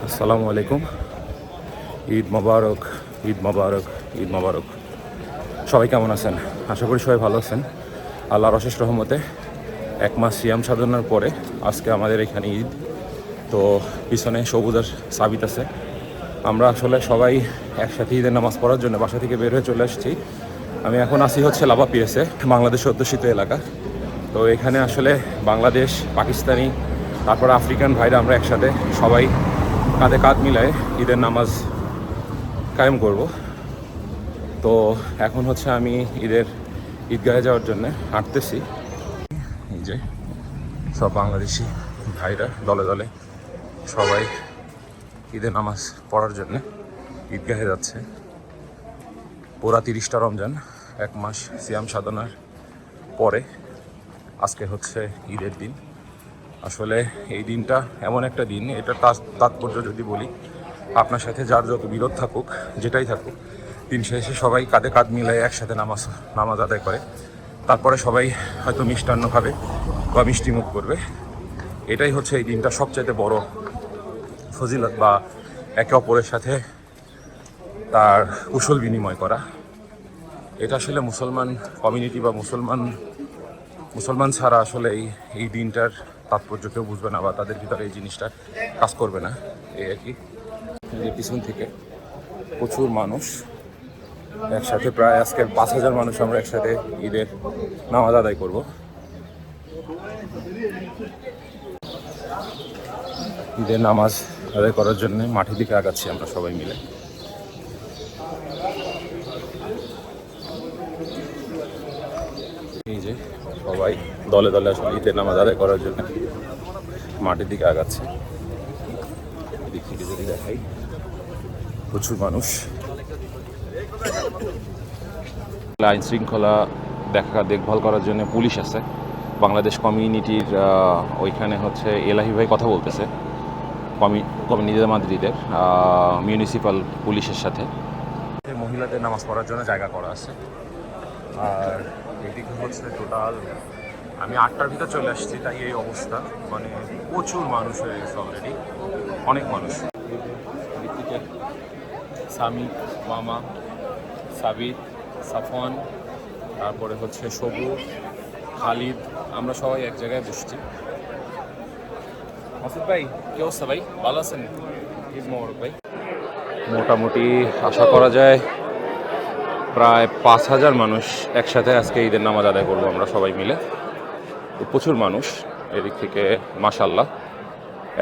আসসালামু আলাইকুম। ঈদ মোবারক, ঈদ মোবারক, ঈদ মোবারক। সবাই কেমন আছেন? আশা করি সবাই ভালো আছেন। আল্লাহর অশেষ রহমতে এক মাস সিয়াম সাধনার পরে আজকে আমাদের এখানে ঈদ। তো পিছনে সবুজের সাবিত আছে। আমরা আসলে সবাই একসাথে ঈদের নামাজ পড়ার জন্য বাসা থেকে বের হয়ে চলে আসছি। আমি এখন আসি হচ্ছে লাভা পিএসে, বাংলাদেশ অধ্যুষিত এলাকা। তো এখানে আসলে বাংলাদেশ, পাকিস্তানি, তারপর আফ্রিকান ভাইরা আমরা একসাথে সবাই কাঁধে কাঁধ মিলায় ঈদের নামাজ কায়েম করব। তো এখন হচ্ছে আমি ঈদগাহে যাওয়ার জন্য হাঁটতেছি। এই যে সব বাংলাদেশি ভাইরা দলে দলে সবাই ঈদের নামাজ পড়ার জন্য ঈদগাহে যাচ্ছে। পুরা 30টা রমজান, এক মাস সিয়াম সাধনার পরে আজকে হচ্ছে ঈদের দিন। আসলে এই দিনটা এমন একটা দিন, এটা তাৎপর্য যদি বলি, আপনার সাথে যার যত বিরোধ থাকুক, যেটাই থাকুক, দিন শেষে সবাই কাঁধে কাঁধ মিলাই একসাথে নামাজ আদায় করে। তারপরে সবাই হয়তো মিষ্টান্ন খাবে বা মিষ্টি মুখ করবে। এটাই হচ্ছে এই দিনটা সবচাইতে বড় ফজিলত, বা একে অপরের সাথে তার কুশল বিনিময় করা। এটা আসলে মুসলমান কমিউনিটি বা মুসলমান ছাড়া আসলে এই দিনটার তাৎপর্য কেউ বুঝবে না, বা তাদের ভিতরে এই জিনিসটা কাজ করবে না। এই আর কি। পিছন থেকে প্রচুর মানুষ একসাথে, প্রায় আজকে 5,000 মানুষ আমরা একসাথে ঈদের নামাজ আদায় করব। ঈদের নামাজ আদায় করার জন্য মাঠের দিকে আগাচ্ছি আমরা সবাই মিলে। এই যে সবাই দলে দলে আসলে ঈদের নামাজ আদায় করার জন্য মাঠের দিকে আগাচ্ছে। এদিক থেকে যদি দেখাই, প্রচুর মানুষ। আইন শৃঙ্খলা দেখভাল করার জন্য পুলিশ আছে। বাংলাদেশ কমিউনিটির ওইখানে হচ্ছে এলাহি ভাই কথা বলতেছে কমিউনিটি মাদ্রিদের মিউনিসিপাল পুলিশের সাথে। মহিলাদের নামাজ পড়ার জন্য জায়গা করা আছে। আর এদিকে হচ্ছে টোটাল, আমি 8টার ভিতর চলে আসছি, তাই এই অবস্থা। মানে প্রচুর মানুষ হয়ে গেছে অলরেডি, অনেক মানুষ। এদিকে সামি, মামা, সাবিত, সাফওয়ান, তারপরে হচ্ছে সবুজ, খালিদ, আমরা সবাই এক জায়গায় বসছি। মাসুদ ভাই, কি অবস্থা ভাই? ভালো আছেন? ঈদ মোবারক ভাই। মোটামুটি আশা করা যায় প্রায় 5,000 মানুষ একসাথে আজকে ঈদের নামাজ আদায় করবো আমরা সবাই মিলে। প্রচুর মানুষ এদিক থেকে, মাশাল্লাহ।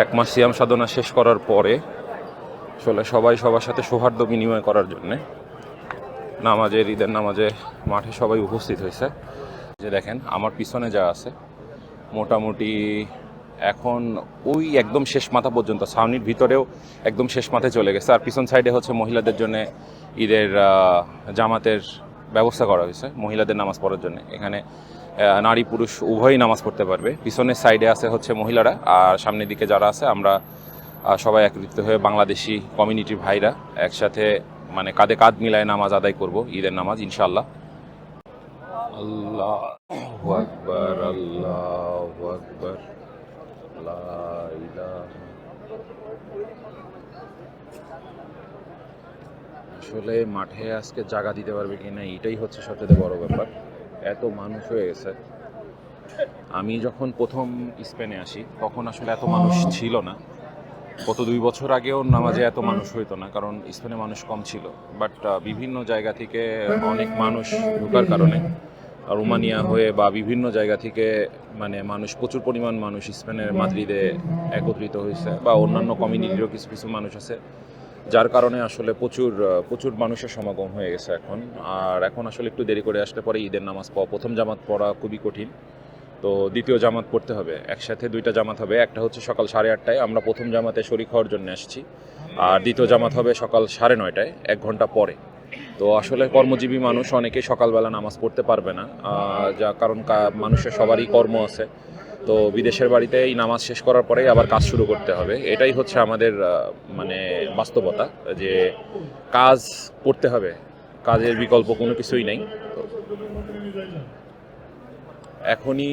এক মাস সিয়াম সাধনা শেষ করার পরে আসলে সবাই সবার সাথে সৌহার্দ্য বিনিময় করার জন্যে ঈদের নামাজে মাঠে সবাই উপস্থিত হয়েছে। যে দেখেন আমার পিছনে যা আছে, মোটামুটি এখন ওই একদম শেষ মাথা পর্যন্ত, ছাউনির ভিতরেও একদম শেষ মাথায় চলে গেছে। আর পিছন সাইডে হচ্ছে মহিলাদের জন্য ঈদের জামাতের ব্যবস্থা করা হয়েছে মহিলাদের নামাজ পড়ার জন্য। এখানে নারী পুরুষ উভয়ই নামাজ পড়তে পারবে। পিছনের সাইডে আছে হচ্ছে মহিলারা, আর সামনের দিকে যারা আছে আমরা সবাই একত্রিত হয়ে বাংলাদেশি কমিউনিটির ভাইরা একসাথে মানে কাঁধে কাঁধ মিলায় নামাজ আদায় করব, ঈদের নামাজ ইনশাআল্লাহ। আল্লাহু আকবার, আল্লাহু আকবার, লা ইলাহা। আসলে মাঠে আজকে জায়গা দিতে পারবে কিনা এটাই হচ্ছে সবচেয়ে বড় ব্যাপার। এত মানুষ হয়ে গেছে। আমি যখন প্রথম স্পেনে আসি তখন আসলে এত মানুষ ছিল না। গত 2 বছর আগেও নামাজে এত মানুষ হইতো না, কারণ স্পেনে মানুষ কম ছিল। বাট বিভিন্ন জায়গা থেকে অনেক মানুষ ঢোকার কারণে, রোমানিয়া হয়ে বা বিভিন্ন জায়গা থেকে মানে প্রচুর পরিমাণ মানুষ স্পেনের মাদ্রিদে একত্রিত হয়েছে, বা অন্যান্য কমিউনিটিরও কিছু কিছু মানুষ আছে, যার কারণে আসলে প্রচুর মানুষের সমাগম হয়ে গেছে এখন। আর এখন আসলে একটু দেরি করে আসলে পরে ঈদের নামাজ প্রথম জামাত পড়া খুবই কঠিন। তো দ্বিতীয় জামাত পড়তে হবে, একসাথে 2টা জামাত হবে। একটা হচ্ছে সকাল 8:30টায়, আমরা প্রথম জামাতে শরীক হওয়ার জন্য আসছি। আর দ্বিতীয় জামাত হবে সকাল 9:30টায়, 1 ঘন্টা পরে। তো আসলে কর্মজীবী মানুষ অনেকেই সকালবেলা নামাজ পড়তে পারবে না, যা কারণ মানুষের সবারই কর্ম আছে। তো বিদেশের বাড়িতে এই নামাজ শেষ করার পরেই আবার কাজ শুরু করতে হবে। এটাই হচ্ছে আমাদের মানে বাস্তবতা, যে কাজ করতে হবে, কাজের বিকল্প কোনো কিছুই নেই। এখনই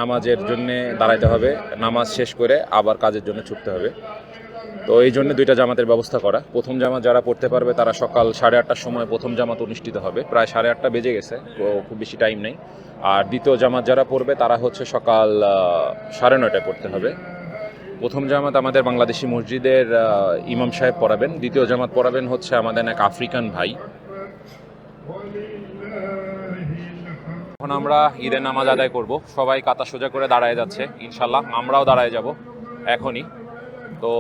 নামাজের জন্য দাঁড়াইতে হবে, নামাজ শেষ করে আবার কাজের জন্য ছুটতে হবে। তো এই জন্য দুইটা জামাতের ব্যবস্থা করা। প্রথম জামাত যারা পড়তে পারবে তারা সকাল 8:30টার সময় প্রথম জামাত অনুষ্ঠিত হবে, প্রায় 8:30 বেজে গেছে, তো খুব বেশি টাইম নেই। আর দ্বিতীয় জামাত যারা পড়বে তারা হচ্ছে সকাল 9:30টায় পড়তে হবে। প্রথম জামাত আমাদের বাংলাদেশি মসজিদের ইমাম সাহেব পড়াবেন, দ্বিতীয় জামাত পড়াবেন হচ্ছে আমাদের এক আফ্রিকান ভাই। এখন আমরা ঈদের নামাজ আদায় করব, সবাই কাতা সোজা করে দাঁড়ায় যাচ্ছে, ইনশাল্লাহ আমরাও দাঁড়ায় যাব এখনই। তো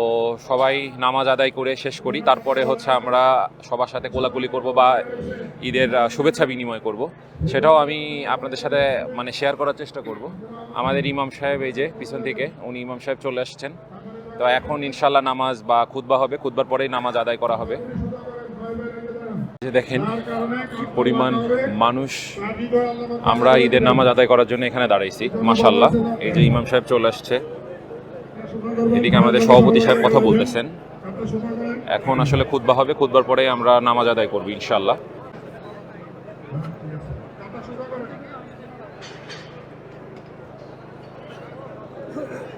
সবাই নামাজ আদায় করে শেষ করি, তারপরে হচ্ছে আমরা সবার সাথে কোলাকুলি করব বা ঈদের শুভেচ্ছা বিনিময় করব, সেটাও আমি আপনাদের সাথে মানে শেয়ার করার চেষ্টা করব। আমাদের ইমাম সাহেব এই যে পিছন থেকে, উনি ইমাম সাহেব চলে আসছেন। তো এখন ইনশাল্লাহ নামাজ বা খুতবা হবে, খুতবার পরেই নামাজ আদায় করা হবে। যে দেখেন কি পরিমাণ মানুষ, আমরা ঈদের নামাজ আদায় করার জন্য এখানে দাঁড়াইছি। মাশাআল্লাহ, এই যে ইমাম সাহেব চলে আসছে, এদিকে আমাদের সভাপতি সাহেব কথা বলতেছেন। এখন আসলে খুতবা হবে, খুতবার পরে আমরা নামাজ আদায় করব ইনশাআল্লাহ।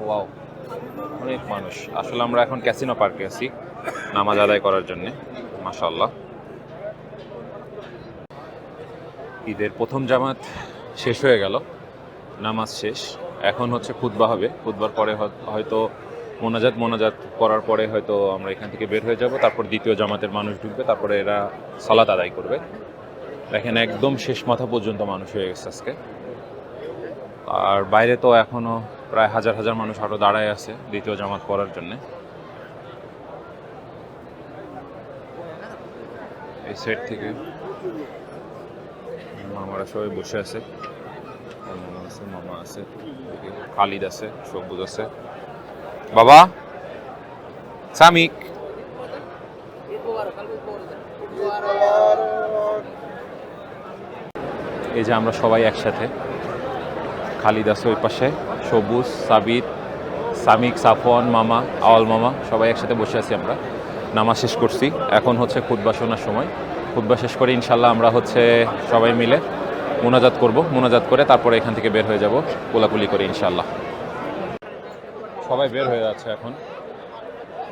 ওয়াও, অনেক মানুষ। আসলে আমরা এখন ক্যাসিনো পার্কে আছি নামাজ আদায় করার জন্য। মাশাআল্লাহ, ঈদের প্রথম জামাত শেষ হয়ে গেল, নামাজ শেষ, এখন হচ্ছে খুতবা হবে। খুতবার পরে হয়তো মোনাজাত করার পরে হয়তো আমরা এখান থেকে বের হয়ে যাব, তারপর দ্বিতীয় জামাতের মানুষ ঢুকবে, তারপরে এরা সালাত আদায় করবে। দেখেন একদম শেষ মাথা পর্যন্ত মানুষ হয়ে গেছে আজকে। আর বাইরে তো এখনো প্রায় হাজার হাজার মানুষ আরও দাঁড়ায় আছে দ্বিতীয় জামাত পড়ার জন্যে। এই সাইড থেকে মামারা সবাই বসে আছে, মামা আছে, খালিদ আছে, সবুজ আছে, বাবা সামিক। এই যে আমরা সবাই একসাথে, খালিদ আছে ওই পাশে, সবুজ, সাবিত, সামিক, সাফওয়ান, মামা, আওয়াল মামা, সবাই একসাথে বসে আছি। আমরা নামাজ শেষ করছি, এখন হচ্ছে খুতবা শোনার সময়। খুতবা শেষ করে ইনশাল্লাহ আমরা হচ্ছে সবাই মিলে মোনাজাত করব, মোনাজাত করে তারপরে এখান থেকে বের হয়ে যাব কোলাকুলি করে ইনশাল্লাহ। সবাই বের হয়ে যাচ্ছে এখন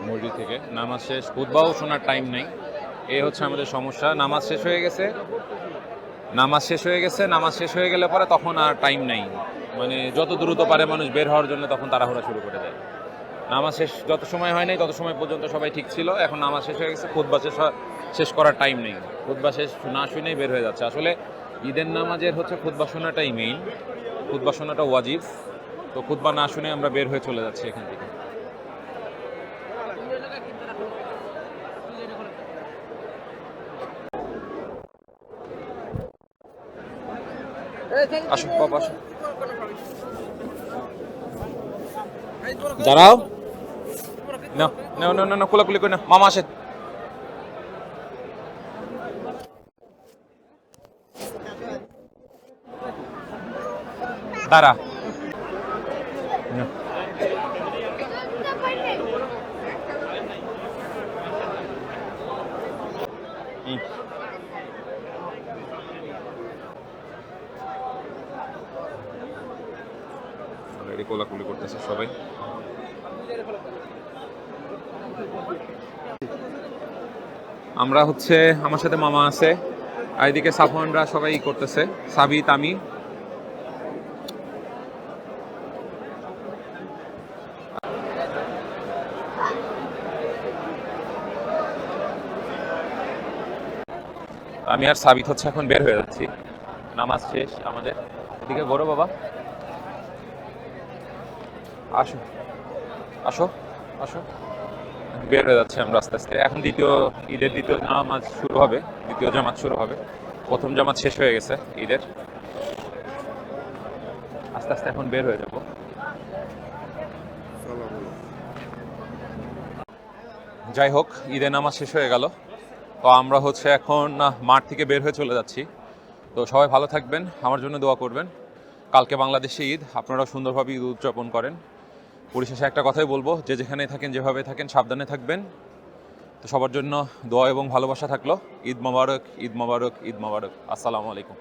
মসজিদ থেকে, নামাজ শেষ, খুতবাও শোনার টাইম নেই। এই হচ্ছে আমাদের সমস্যা, নামাজ শেষ হয়ে গেছে, নামাজ শেষ হয়ে গেলে পরে তখন আর টাইম নেই, মানে যত দ্রুত পারে মানুষ বের হওয়ার জন্য তখন তাড়াহুড়া শুরু করে দেয়। নামাজ শেষ যত সময় হয় নাই তত সময় পর্যন্ত সবাই ঠিক ছিল, এখন নামাজ শেষ হয়ে গেছে, খুতবা শেষ করার টাইম নেই, খুতবা শেষ না শুনেই বের হয়ে যাচ্ছে। আসলে ঈদের নামাজের হচ্ছে খুতবা শোনাটাই মেইন, খুতবা শোনাটা ওয়াজিব, তো খুতবা না শুনে আমরা বের হয়ে চলে যাচ্ছি এখান থেকে। আসো বাবা, আসো, দাঁড়াও, না কোলাকুলি করি না, মামা আসে। দাঁড়া, অলরেডি কোলাকুলি করতেছে সবাই। আমরা হচ্ছে, আমার সাথে মামা আছে, আর এদিকে সাফওয়ানরা সবাই করতেছে, সাবিত, আমি। আমি আর সাবিত হচ্ছে এখন বের হয়ে যাচ্ছি, নামাজ শেষ আমাদের। এদিকে ঘোরো বাবা, আসো আসো আসো, বের হয়ে যাচ্ছে আমরা আস্তে আস্তে। এখন ঈদের দ্বিতীয় নামাজ শুরু হবে, দ্বিতীয় জামাত শুরু হবে, প্রথম জামাত শেষ হয়ে গেছে ঈদের, আস্তে আস্তে এখন বের হয়ে যাব। যাই হোক, ঈদের নামাজ শেষ হয়ে গেল, তো আমরা হচ্ছে এখন মাঠ থেকে বের হয়ে চলে যাচ্ছি। তো সবাই ভালো থাকবেন, আমার জন্য দোয়া করবেন। কালকে বাংলাদেশে ঈদ, আপনারাও সুন্দরভাবে ঈদ উদযাপন করেন। পরিশেষে একটা কথাই বলবো, যে যেখানে থাকেন, যেভাবে থাকেন, সাবধানে থাকবেন। তো সবার জন্য দোয়া এবং ভালোবাসা থাকলো। ঈদ মোবারক, ঈদ মোবারক, ঈদ মোবারক। আসসালামু আলাইকুম।